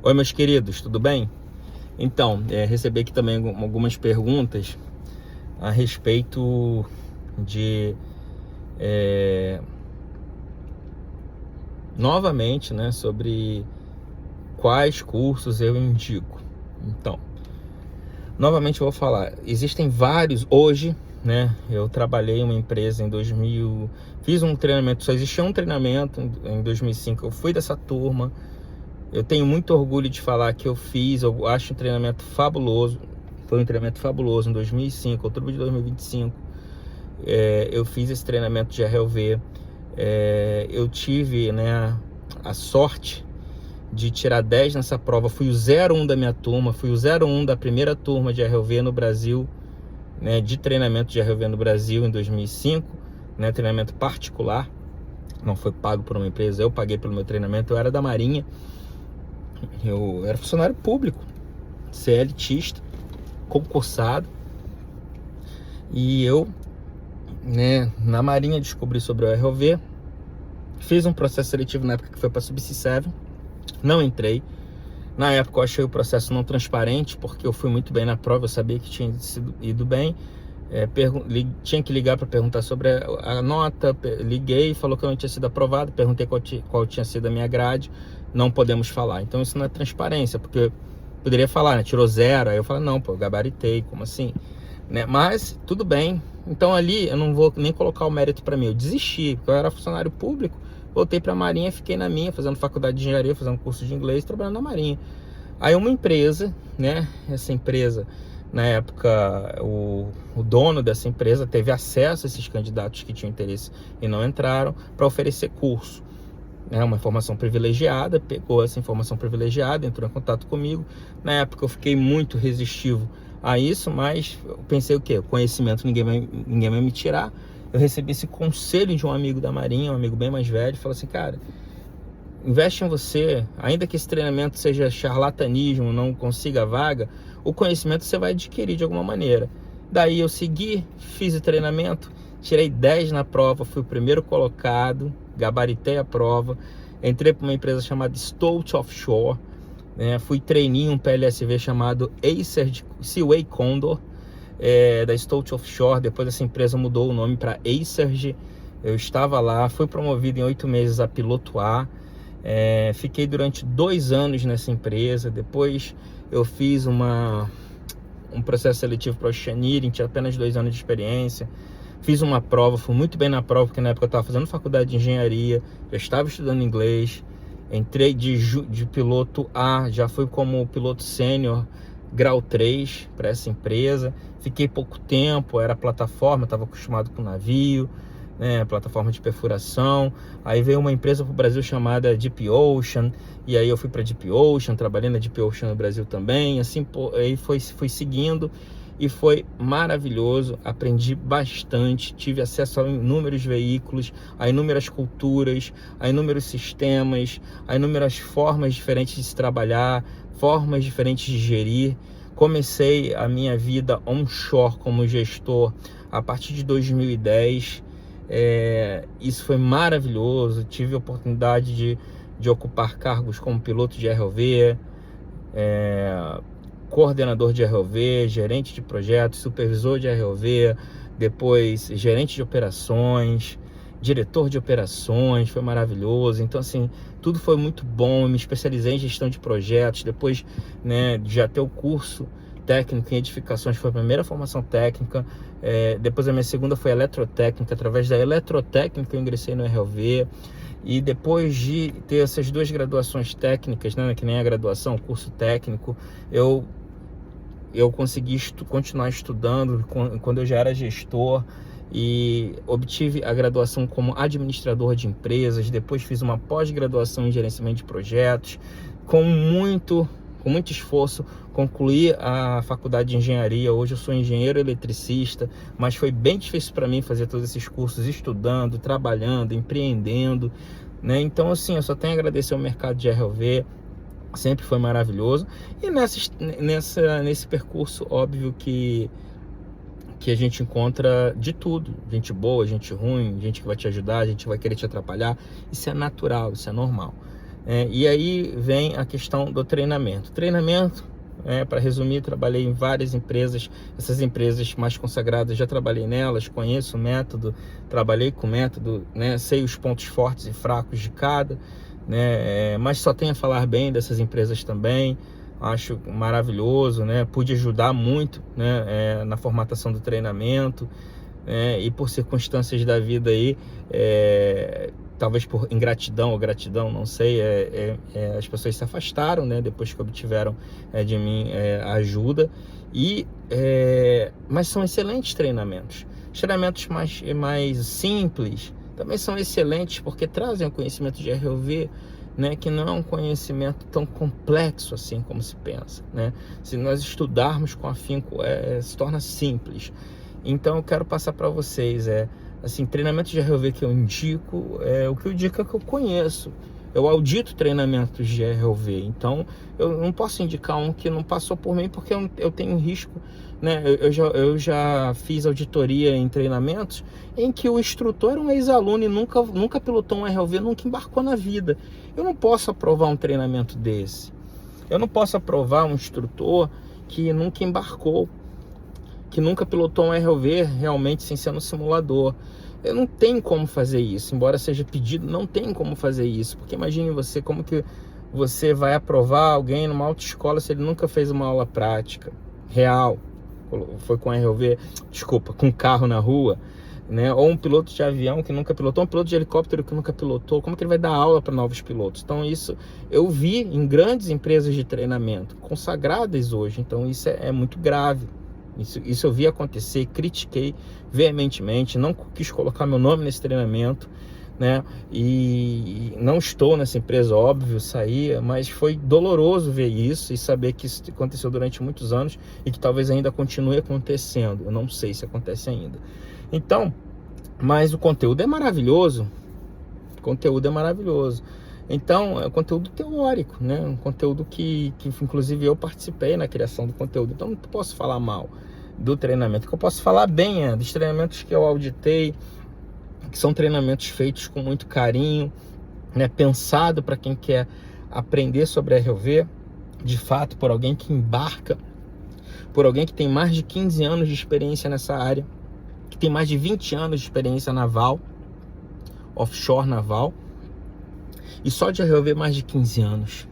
Oi, meus queridos, tudo bem? Então, recebi aqui também algumas perguntas a respeito de, novamente, né, sobre quais cursos eu indico. Então, novamente eu vou falar, existem vários, hoje, né, eu trabalhei em uma empresa em 2000, fiz um treinamento, só existia um treinamento em 2005, eu fui dessa turma. Eu tenho muito orgulho de falar que eu acho um treinamento fabuloso. Foi um treinamento fabuloso em 2005, outubro de 2025. Eu fiz esse treinamento de RLV. Eu tive, né, a sorte de tirar 10 nessa prova. Fui o 01 da minha turma, fui o 01 da primeira turma de RLV no Brasil, né, de treinamento de RLV no Brasil em 2005, né, treinamento particular. Não foi pago por uma empresa, eu paguei pelo meu treinamento. Eu era da Marinha. Eu era funcionário público, CLTista, concursado, e eu, né, na Marinha descobri sobre o ROV, fiz um processo seletivo na época que foi para Subsea 7, não entrei. Na época eu achei o processo não transparente, porque eu fui muito bem na prova, eu sabia que tinha ido bem. Tinha que ligar para perguntar sobre a nota, liguei, falou que eu não tinha sido aprovado, perguntei qual tinha sido a minha grade, não podemos falar. Então isso não é transparência, porque eu poderia falar, né, tirou 0, aí eu falo, não, pô, eu gabaritei, como assim? Né? Mas tudo bem, então ali eu não vou nem colocar o mérito para mim, eu desisti, porque eu era funcionário público, voltei para a Marinha, fiquei na minha, fazendo faculdade de engenharia, fazendo curso de inglês, trabalhando na Marinha. Aí uma empresa, né, essa empresa, na época, o dono dessa empresa teve acesso a esses candidatos que tinham interesse e não entraram, para oferecer curso. Uma informação privilegiada, pegou essa informação privilegiada, entrou em contato comigo. Na época eu fiquei muito resistivo a isso, mas eu pensei o quê? O conhecimento ninguém vai me tirar. Eu recebi esse conselho de um amigo da Marinha, um amigo bem mais velho, falou assim, cara, investe em você, ainda que esse treinamento seja charlatanismo, não consiga a vaga, o conhecimento você vai adquirir de alguma maneira. Daí eu segui, fiz o treinamento, tirei 10 na prova, fui o primeiro colocado, gabaritei a prova, entrei para uma empresa chamada Stout Offshore, né, fui trainee em um PLSV chamado Acer de Seaway Condor, da Stout Offshore. Depois essa empresa mudou o nome para Acer. Eu estava lá, fui promovido em 8 meses a piloto A. Fiquei durante 2 anos nessa empresa. Depois eu fiz um processo seletivo para o Oceaneering, tinha apenas 2 anos de experiência. Fiz uma prova, fui muito bem na prova, porque na época eu estava fazendo faculdade de engenharia, já estava estudando inglês. Entrei de piloto A, já fui como piloto sênior, grau 3 para essa empresa. Fiquei pouco tempo, era plataforma, estava acostumado com navio, né, plataforma de perfuração. Aí veio uma empresa para o Brasil chamada Deep Ocean, e aí eu fui para Deep Ocean, trabalhei na Deep Ocean no Brasil também. Assim, aí fui seguindo e foi maravilhoso. Aprendi bastante, tive acesso a inúmeros veículos, a inúmeras culturas, a inúmeros sistemas, a inúmeras formas diferentes de se trabalhar, formas diferentes de gerir. Comecei a minha vida onshore como gestor a partir de 2010. Isso foi maravilhoso. Tive a oportunidade de ocupar cargos como piloto de ROV, coordenador de ROV, gerente de projetos, supervisor de ROV, depois gerente de operações, diretor de operações. Foi maravilhoso. Então assim, tudo foi muito bom. Eu me especializei em gestão de projetos, depois, né, de já ter o curso técnico em edificações, foi a primeira formação técnica. Depois a minha segunda foi eletrotécnica. Através da eletrotécnica eu ingressei no RLV, e depois de ter essas 2 graduações técnicas, né, que nem a graduação, o curso técnico, eu consegui continuar estudando quando eu já era gestor, e obtive a graduação como administrador de empresas. Depois fiz uma pós-graduação em gerenciamento de projetos. Com muito esforço, concluí a faculdade de engenharia. Hoje eu sou engenheiro eletricista, mas foi bem difícil para mim fazer todos esses cursos, estudando, trabalhando, empreendendo, né? Então assim, eu só tenho a agradecer ao mercado de RLV, sempre foi maravilhoso. E nesse percurso, óbvio que a gente encontra de tudo, gente boa, gente ruim, gente que vai te ajudar, gente que vai querer te atrapalhar. Isso é natural, isso é normal. E aí vem a questão do treinamento. Treinamento, para resumir, trabalhei em várias empresas. Essas empresas mais consagradas, já trabalhei nelas, conheço o método, trabalhei com o método, sei os pontos fortes e fracos de cada, mas só tenho a falar bem dessas empresas também. Acho maravilhoso, pude ajudar muito, na formatação do treinamento, e por circunstâncias da vida aí, talvez por ingratidão ou gratidão, não sei, as pessoas se afastaram, depois que obtiveram de mim ajuda, mas são excelentes treinamentos. Os treinamentos mais simples também são excelentes, porque trazem o conhecimento de ROV, que não é um conhecimento tão complexo assim como se pensa, Se nós estudarmos com afinco, se torna simples. Então eu quero passar para vocês, assim, treinamento de ROV que eu indico, o que eu indico é que eu conheço. Eu audito treinamentos de ROV, então eu não posso indicar um que não passou por mim, porque eu tenho risco, Eu já fiz auditoria em treinamentos em que o instrutor era um ex-aluno e nunca pilotou um ROV, nunca embarcou na vida. Eu não posso aprovar um treinamento desse. Eu não posso aprovar um instrutor que nunca embarcou, que nunca pilotou um ROV realmente sem ser no simulador. Eu não tenho como fazer isso, embora seja pedido, não tem como fazer isso, porque imagine você, como que você vai aprovar alguém numa autoescola se ele nunca fez uma aula prática real, foi com ROV, com carro na rua, ou um piloto de avião que nunca pilotou, um piloto de helicóptero que nunca pilotou, como que ele vai dar aula para novos pilotos? Então isso eu vi em grandes empresas de treinamento, consagradas hoje, então isso é muito grave. Isso eu vi acontecer, critiquei veementemente, não quis colocar meu nome nesse treinamento, e não estou nessa empresa, óbvio, saí, mas foi doloroso ver isso e saber que isso aconteceu durante muitos anos e que talvez ainda continue acontecendo. Eu não sei se acontece ainda. Então, mas o conteúdo é maravilhoso, Então, é um conteúdo teórico, um conteúdo que inclusive eu participei na criação do conteúdo, então não posso falar mal do treinamento. O que eu posso falar bem dos treinamentos que eu auditei, que são treinamentos feitos com muito carinho, pensado para quem quer aprender sobre ROV, de fato, por alguém que embarca, por alguém que tem mais de 15 anos de experiência nessa área, que tem mais de 20 anos de experiência naval, offshore naval, e só de ROV mais de 15 anos.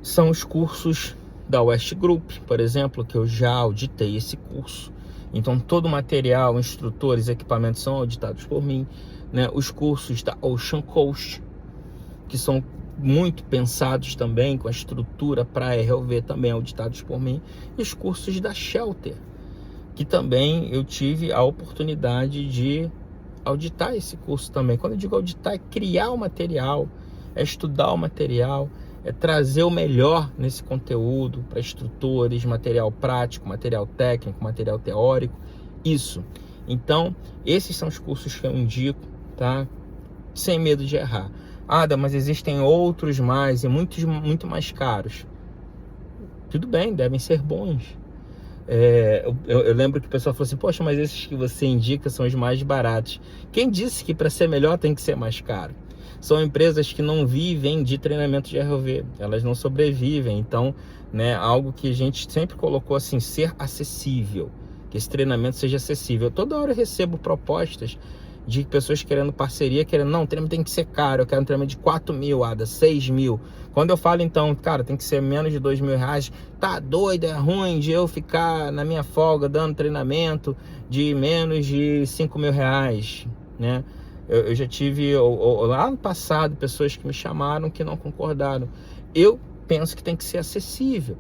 São os cursos da West Group, por exemplo, que eu já auditei esse curso. Então todo o material, instrutores, equipamentos são auditados por mim, Os cursos da Ocean Coast, que são muito pensados também com a estrutura para ROV, também auditados por mim. E os cursos da Shelter, que também eu tive a oportunidade de auditar esse curso também. Quando eu digo auditar, é criar o material, é estudar o material, é trazer o melhor nesse conteúdo para instrutores, material prático, material técnico, material teórico, isso. Então, esses são os cursos que eu indico, tá? Sem medo de errar. Mas existem outros mais e muito mais caros. Tudo bem, devem ser bons. Eu lembro que o pessoal falou assim: poxa, mas esses que você indica são os mais baratos. Quem disse que para ser melhor tem que ser mais caro? São empresas que não vivem de treinamento de ROV, elas não sobrevivem. Então, algo que a gente sempre colocou assim, ser acessível, que esse treinamento seja acessível. Toda hora eu recebo propostas de pessoas querendo parceria, não, o treinamento tem que ser caro, eu quero um treinamento de 4 mil, 6 mil. Quando eu falo então, cara, tem que ser menos de 2 mil reais, tá doido, é ruim de eu ficar na minha folga dando treinamento de menos de 5 mil reais, Eu já tive lá no passado pessoas que me chamaram que não concordaram. Eu penso que tem que ser acessível.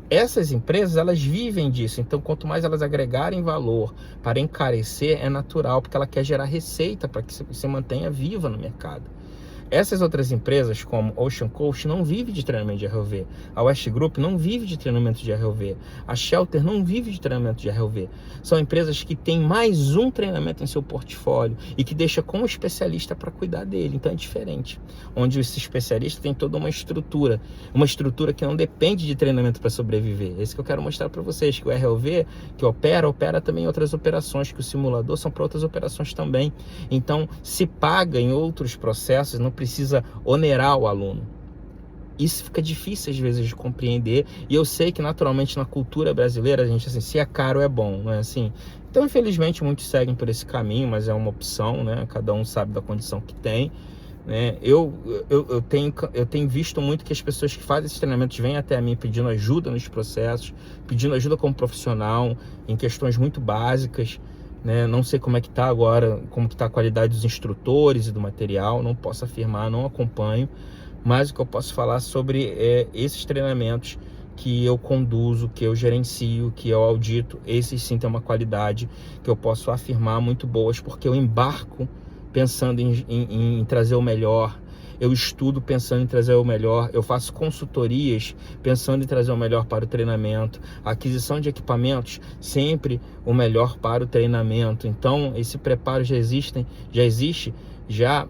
Essas empresas, elas vivem disso, então quanto mais elas agregarem valor para encarecer, é natural, porque ela quer gerar receita para que você mantenha viva no mercado. Essas outras empresas, como Ocean Coast, não vive de treinamento de ROV. A West Group não vive de treinamento de ROV. A Shelter não vive de treinamento de ROV. São empresas que têm mais um treinamento em seu portfólio e que deixa com um especialista para cuidar dele. Então é diferente. Onde esse especialista tem toda uma estrutura que não depende de treinamento para sobreviver. É isso que eu quero mostrar para vocês, que o ROV que opera também outras operações, que o simulador são para outras operações também. Então se paga em outros processos, não precisa onerar o aluno. Isso fica difícil às vezes de compreender, e eu sei que naturalmente na cultura brasileira a gente, assim, se é caro é bom, não é assim? Então, infelizmente, muitos seguem por esse caminho, mas é uma opção, né? Cada um sabe da condição que tem, né? Eu tenho visto muito que as pessoas que fazem esses treinamentos vêm até a mim pedindo ajuda nos processos, pedindo ajuda como profissional, em questões muito básicas, né? Não sei como é que está agora, como que está a qualidade dos instrutores e do material, não posso afirmar, não acompanho, mas o que eu posso falar sobre esses treinamentos que eu conduzo, que eu gerencio, que eu audito, esses sim têm uma qualidade que eu posso afirmar muito boas, porque eu embarco pensando em trazer o melhor, eu estudo pensando em trazer o melhor, eu faço consultorias pensando em trazer o melhor para o treinamento, a aquisição de equipamentos, sempre o melhor para o treinamento. Então, esse preparo já existe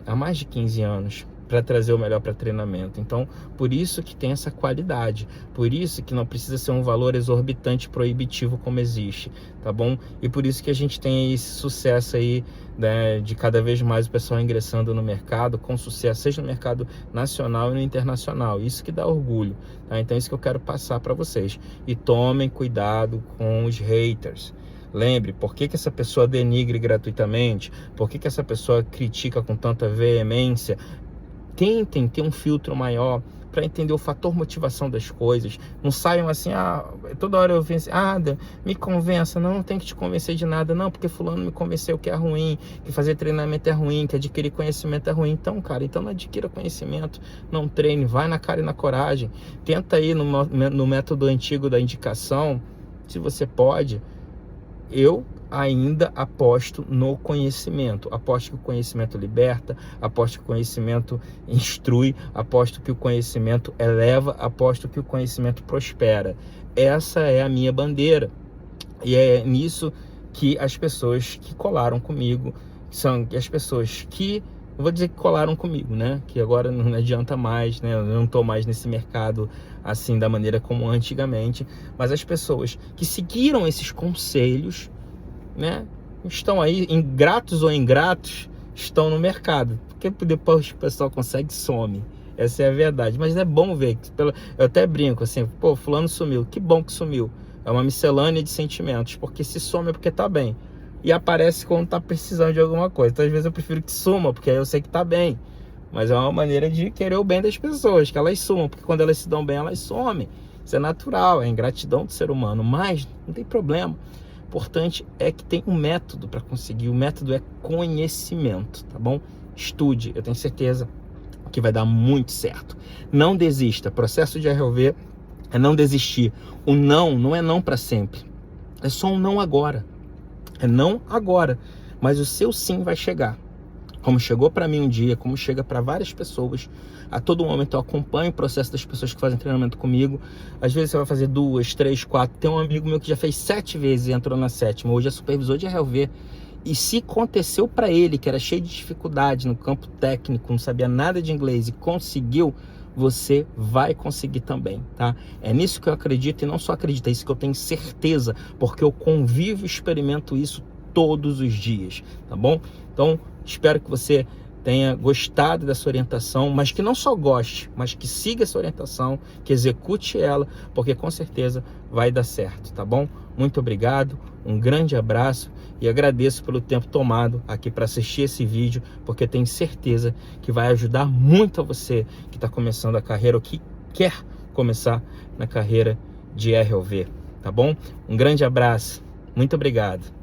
há mais de 15 anos. Para trazer o melhor para treinamento. Então, por isso que tem essa qualidade, por isso que não precisa ser um valor exorbitante, proibitivo como existe, tá bom? E por isso que a gente tem esse sucesso aí, né, de cada vez mais o pessoal ingressando no mercado com sucesso, seja no mercado nacional e no internacional. Isso que dá orgulho, tá? Então, isso que eu quero passar para vocês. E tomem cuidado com os haters. Lembre, por que essa pessoa denigre gratuitamente? Por que essa pessoa critica com tanta veemência? Tentem ter um filtro maior para entender o fator motivação das coisas. Não saiam assim, toda hora eu venho assim, me convença. Não tem que te convencer de nada, não, porque fulano me convenceu que é ruim, que fazer treinamento é ruim, que adquirir conhecimento é ruim. Então, cara, então não adquira conhecimento, não treine, vai na cara e na coragem. Tenta ir no método antigo da indicação, se você pode. Eu ainda aposto no conhecimento, aposto que o conhecimento liberta, aposto que o conhecimento instrui, aposto que o conhecimento eleva, aposto que o conhecimento prospera. Essa é a minha bandeira, e é nisso que as pessoas que colaram comigo, são as pessoas que, eu vou dizer que colaram comigo, né? Que agora não adianta mais, né? Eu não estou mais nesse mercado assim da maneira como antigamente, mas as pessoas que seguiram esses conselhos, né, estão aí, ingratos ou ingratos, estão no mercado, porque depois que o pessoal consegue, some. Essa é a verdade, mas é bom ver, eu até brinco assim, pô, fulano sumiu, que bom que sumiu, é uma miscelânea de sentimentos, porque se some é porque tá bem, e aparece quando tá precisando de alguma coisa. Então às vezes eu prefiro que suma, porque aí eu sei que tá bem, mas é uma maneira de querer o bem das pessoas, que elas sumam, porque quando elas se dão bem, elas somem. Isso é natural, é a ingratidão do ser humano, mas não tem problema. O importante é que tem um método para conseguir. O método é conhecimento, tá bom? Estude, eu tenho certeza que vai dar muito certo. Não desista. Processo de RLV é não desistir. O não é não para sempre. É só um não agora. É não agora. Mas o seu sim vai chegar. Como chegou para mim um dia, como chega para várias pessoas. A todo momento eu acompanho o processo das pessoas que fazem treinamento comigo. Às vezes você vai fazer 2, 3, 4. Tem um amigo meu que já fez 7 vezes e entrou na 7ª. Hoje é supervisor de RLV. E se aconteceu para ele, que era cheio de dificuldade no campo técnico, não sabia nada de inglês e conseguiu, você vai conseguir também, tá? É nisso que eu acredito, e não só acredito, é isso que eu tenho certeza, porque eu convivo e experimento isso todos os dias, tá bom? Então, espero que você tenha gostado dessa orientação, mas que não só goste, mas que siga essa orientação, que execute ela, porque com certeza vai dar certo, tá bom? Muito obrigado, um grande abraço e agradeço pelo tempo tomado aqui para assistir esse vídeo, porque tenho certeza que vai ajudar muito a você que está começando a carreira ou que quer começar na carreira de RLV, tá bom? Um grande abraço, muito obrigado.